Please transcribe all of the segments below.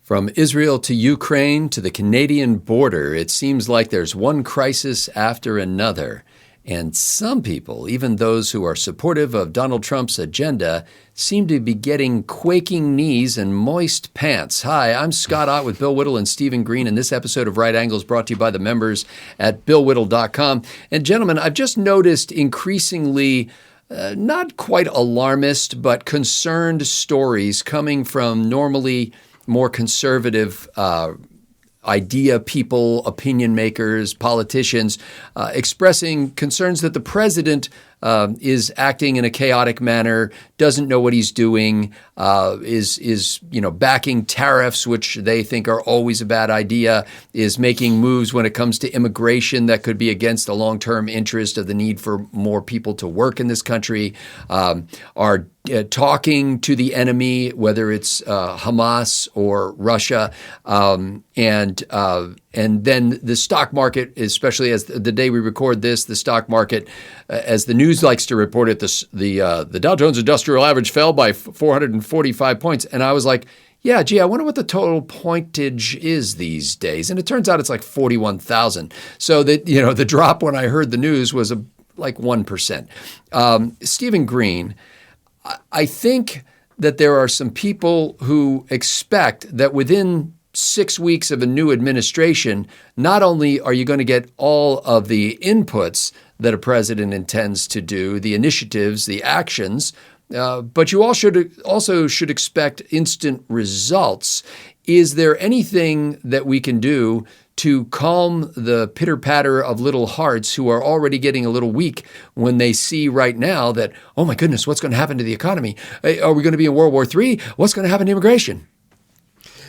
From Israel to Ukraine to the Canadian border, it seems like there's one crisis after another. And some people, even those who are supportive of Donald Trump's agenda, seem to be getting quaking knees and moist pants. Hi, I'm Scott Ott with Bill Whittle and Stephen Green, and this episode of Right Angles brought to you by the members at BillWhittle.com. And gentlemen, I've just noticed increasingly not quite alarmist, but concerned stories coming from normally more conservative idea people, opinion makers, politicians, expressing concerns that the president is acting in a chaotic manner, doesn't know what he's doing, is backing tariffs, which they think are always a bad idea, is making moves when it comes to immigration that could be against the long-term interest of the need for more people to work in this country, are talking to the enemy, whether it's Hamas or Russia, and then the stock market, especially as the day we record this, the stock market, as the news likes to report it, the Dow Jones Industrial Average fell by 445 points, and I was like, yeah, gee, I wonder what the total pointage is these days, and it turns out it's like 41,000. So that the drop when I heard the news was like 1%. Stephen Green, I think that there are some people who expect that within 6 weeks of a new administration, not only are you going to get all of the inputs that a president intends to do, the initiatives, the actions, but you also should expect instant results. Is there anything that we can do to calm the pitter-patter of little hearts who are already getting a little weak when they see right now that, oh my goodness, what's going to happen to the economy? Are we going to be in World War III? What's going to happen to immigration?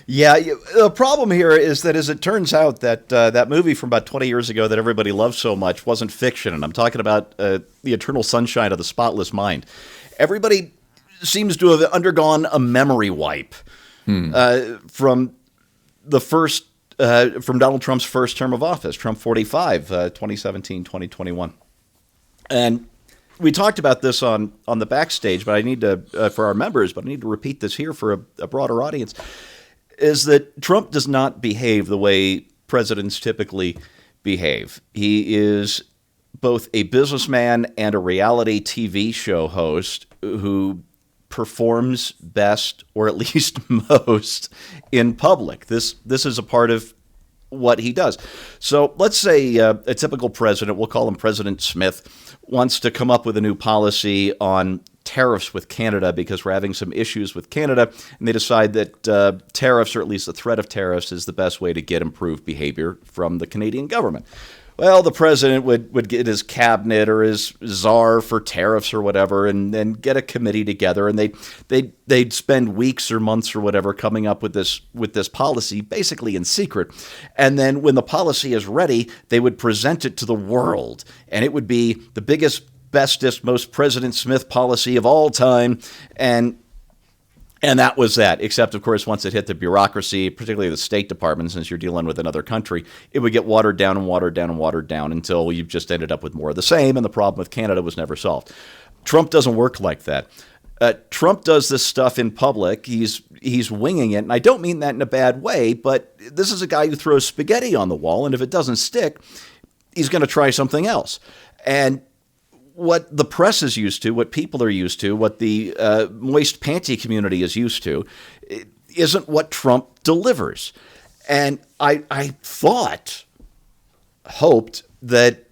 Yeah, the problem here is that, as it turns out, that movie from about 20 years ago that everybody loved so much wasn't fiction, and I'm talking about The Eternal Sunshine of the Spotless Mind. Everybody seems to have undergone a memory wipe from Donald Trump's first term of office, Trump 45, 2017, 2021. And we talked about this on the backstage, but I need to, for our members, but I need to repeat this here for a broader audience, is that Trump does not behave the way presidents typically behave. He is both a businessman and a reality TV show host who performs best, or at least most, in public. This is a part of what he does. So let's say a typical president, we'll call him President Smith, wants to come up with a new policy on tariffs with Canada because we're having some issues with Canada, and they decide that tariffs, or at least the threat of tariffs, is the best way to get improved behavior from the Canadian government. Well, the president would get his cabinet or his czar for tariffs or whatever, and then get a committee together, and they'd spend weeks or months or whatever coming up with this policy, basically in secret. And then when the policy is ready, they would present it to the world, and it would be the biggest, bestest, most President Smith policy of all time, and that was that, except, of course, once it hit the bureaucracy, particularly the State Department, since you're dealing with another country, it would get watered down and watered down and watered down until you just ended up with more of the same, and the problem with Canada was never solved. Trump doesn't work like that. Trump does this stuff in public. He's winging it, and I don't mean that in a bad way, but this is a guy who throws spaghetti on the wall, and if it doesn't stick, he's going to try something else. And what the press is used to, what people are used to, what the moist panty community is used to, isn't what Trump delivers. And I hoped that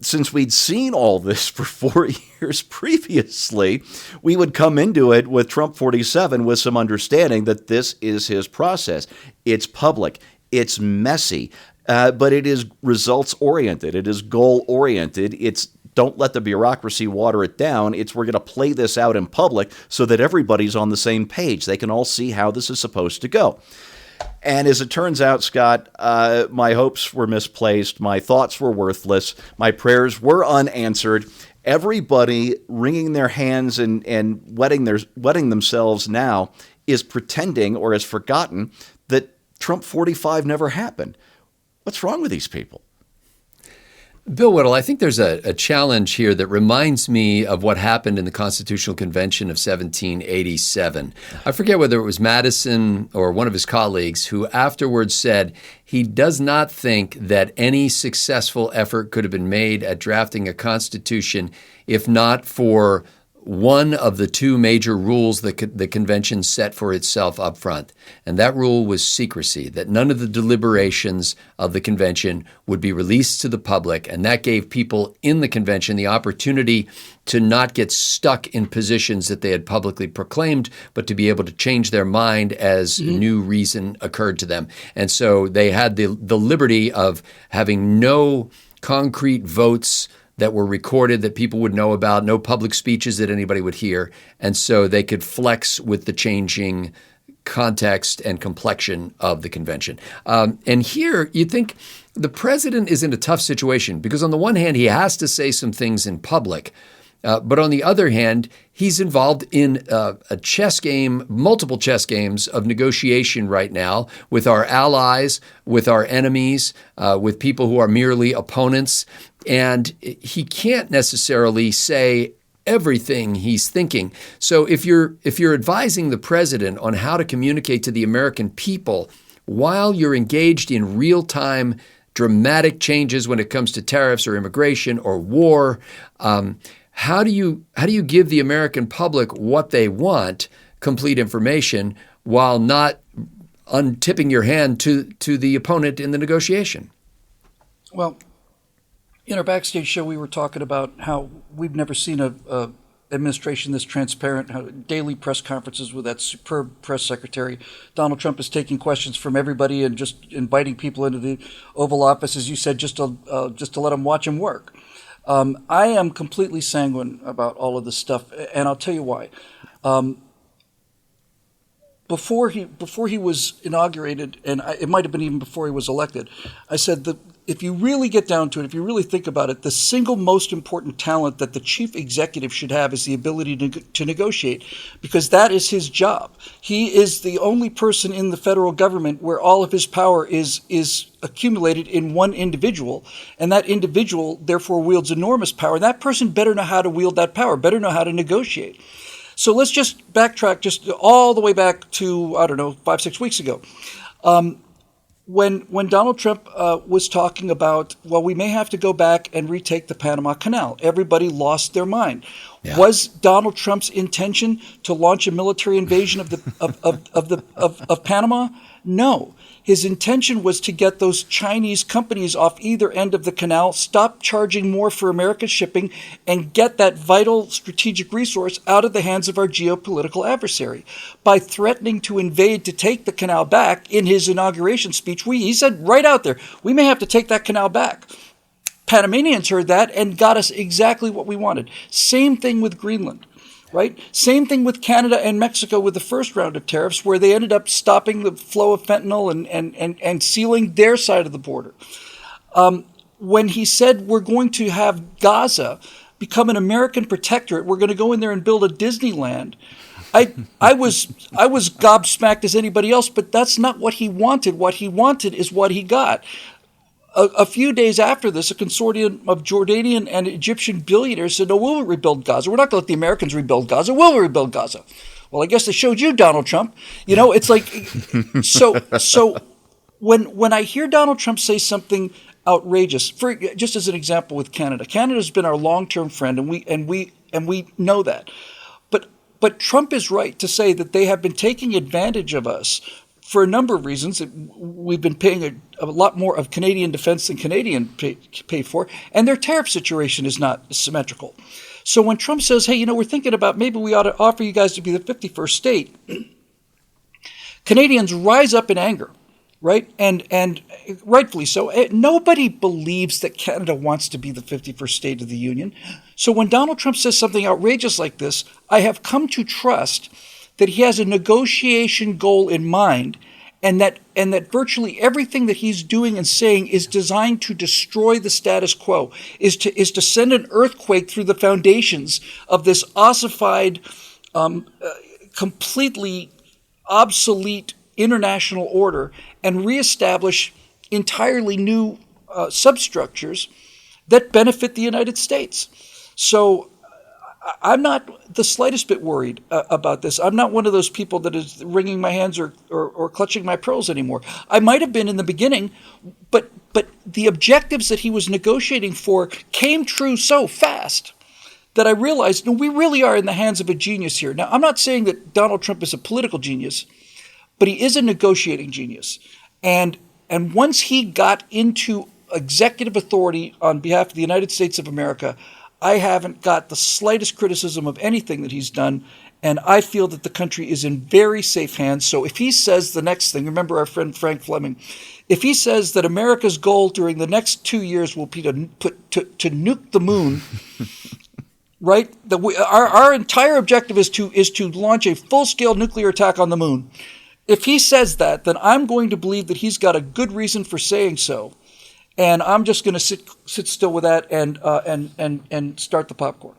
since we'd seen all this for 4 years previously, we would come into it with Trump 47 with some understanding that this is his process. It's public. It's messy. But it is results-oriented. It is goal-oriented. It's don't let the bureaucracy water it down. It's we're going to play this out in public so that everybody's on the same page. They can all see how this is supposed to go. And as it turns out, Scott, my hopes were misplaced. My thoughts were worthless. My prayers were unanswered. Everybody wringing their hands and wetting themselves now is pretending or has forgotten that Trump 45 never happened. What's wrong with these people? Bill Whittle, I think there's a challenge here that reminds me of what happened in the Constitutional Convention of 1787. I forget whether it was Madison or one of his colleagues who afterwards said he does not think that any successful effort could have been made at drafting a constitution if not for one of the two major rules that the convention set for itself up front. And that rule was secrecy, that none of the deliberations of the convention would be released to the public. And that gave people in the convention the opportunity to not get stuck in positions that they had publicly proclaimed, but to be able to change their mind as new reason occurred to them. And so they had the liberty of having no concrete votes that were recorded that people would know about, no public speeches that anybody would hear. And so they could flex with the changing context and complexion of the convention. And here you think the president is in a tough situation because on the one hand, he has to say some things in public. But on the other hand, he's involved in a chess game, multiple chess games of negotiation right now with our allies, with our enemies, with people who are merely opponents. And he can't necessarily say everything he's thinking. So if you're advising the president on how to communicate to the American people while you're engaged in real-time dramatic changes when it comes to tariffs or immigration or war, how do you give the American public what they want, complete information, while not untipping your hand to the opponent in the negotiation? Well, in our backstage show, we were talking about how we've never seen a administration this transparent, how daily press conferences with that superb press secretary. Donald Trump is taking questions from everybody and just inviting people into the Oval Office, as you said, just to let them watch him work. I am completely sanguine about all of this stuff, and I'll tell you why. Before he was inaugurated, and it might have been even before he was elected, I said that if you really get down to it, if you really think about it, the single most important talent that the chief executive should have is the ability to negotiate, because that is his job. He is the only person in the federal government where all of his power is accumulated in one individual, and that individual therefore wields enormous power. That person better know how to wield that power, better know how to negotiate. So let's just backtrack just all the way back to, 5-6 weeks ago. When Donald Trump was talking about, well, we may have to go back and retake the Panama Canal, everybody lost their mind. Yeah. Was Donald Trump's intention to launch a military invasion of Panama? No. His intention was to get those Chinese companies off either end of the canal, stop charging more for America's shipping, and get that vital strategic resource out of the hands of our geopolitical adversary. By threatening to invade to take the canal back in his inauguration speech, he said right out there, we may have to take that canal back. Panamanians heard that and got us exactly what we wanted. Same thing with Greenland. Right? Same thing with Canada and Mexico with the first round of tariffs, where they ended up stopping the flow of fentanyl and sealing their side of the border. When he said we're going to have Gaza become an American protectorate, we're going to go in there and build a Disneyland, I was gobsmacked as anybody else, but that's not what he wanted. What he wanted is what he got. A few days after this, a consortium of Jordanian and Egyptian billionaires said, no, we'll rebuild Gaza. We're not going to let the Americans rebuild Gaza. We'll rebuild Gaza. Well, I guess they showed you, Donald Trump. It's like, so when I hear Donald Trump say something outrageous, just as an example with Canada, Canada's been our long-term friend, and we know that. But Trump is right to say that they have been taking advantage of us for a number of reasons. We've been paying a lot more of Canadian defense than Canadian pay for, and their tariff situation is not symmetrical. So when Trump says, hey, we're thinking about maybe we ought to offer you guys to be the 51st state, Canadians rise up in anger, right? And rightfully so. Nobody believes that Canada wants to be the 51st state of the Union. So when Donald Trump says something outrageous like this, I have come to trust that he has a negotiation goal in mind, and that virtually everything that he's doing and saying is designed to destroy the status quo, is to send an earthquake through the foundations of this ossified, completely obsolete international order, and reestablish entirely new substructures that benefit the United States. So I'm not the slightest bit worried about this. I'm not one of those people that is wringing my hands or clutching my pearls anymore. I might have been in the beginning, but the objectives that he was negotiating for came true so fast that I realized, no, we really are in the hands of a genius here. Now, I'm not saying that Donald Trump is a political genius, but he is a negotiating genius. And once he got into executive authority on behalf of the United States of America, I haven't got the slightest criticism of anything that he's done, and I feel that the country is in very safe hands. So if he says the next thing, remember our friend Frank Fleming, if he says that America's goal during the next 2 years will be to nuke the moon, right? Our entire objective is to launch a full-scale nuclear attack on the moon. If he says that, then I'm going to believe that he's got a good reason for saying so. And I'm just going to sit still with that and start the popcorn.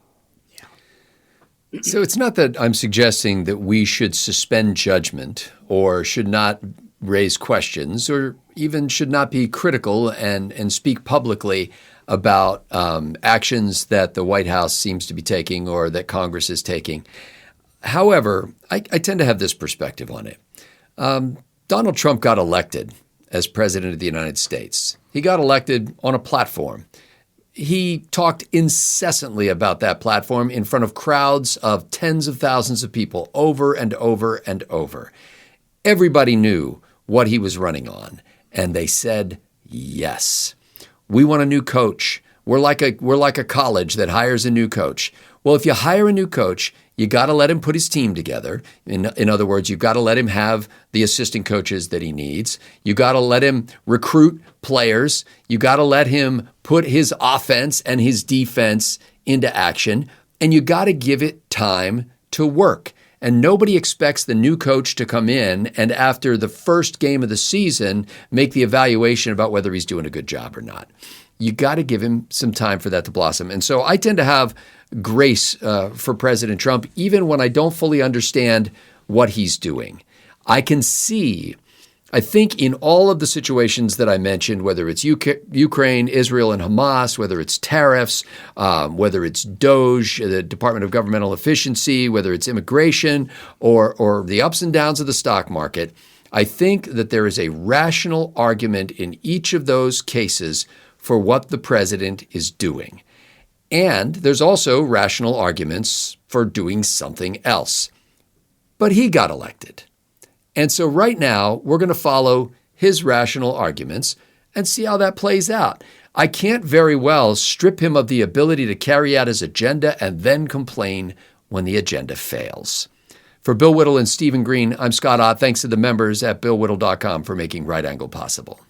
So it's not that I'm suggesting that we should suspend judgment or should not raise questions or even should not be critical and speak publicly about actions that the White House seems to be taking or that Congress is taking. However, I tend to have this perspective on it. Donald Trump got elected as president of the United States. He got elected on a platform. He talked incessantly about that platform in front of crowds of tens of thousands of people over and over and over. Everybody knew what he was running on, and they said yes. We want a new coach. We're like a college that hires a new coach. Well, if you hire a new coach, you got to let him put his team together. In other words, you've got to let him have the assistant coaches that he needs. You got to let him recruit players. You got to let him put his offense and his defense into action. And you got to give it time to work. And nobody expects the new coach to come in and after the first game of the season, make the evaluation about whether he's doing a good job or not. You got to give him some time for that to blossom. And so I tend to have grace for President Trump, even when I don't fully understand what he's doing. I can see, I think in all of the situations that I mentioned, whether it's Ukraine, Israel, and Hamas, whether it's tariffs, whether it's DOGE, the Department of Governmental Efficiency, whether it's immigration, or the ups and downs of the stock market, I think that there is a rational argument in each of those cases for what the president is doing. And there's also rational arguments for doing something else. But he got elected. And so right now, we're going to follow his rational arguments and see how that plays out. I can't very well strip him of the ability to carry out his agenda and then complain when the agenda fails. For Bill Whittle and Stephen Green, I'm Scott Ott. Thanks to the members at BillWhittle.com for making Right Angle possible.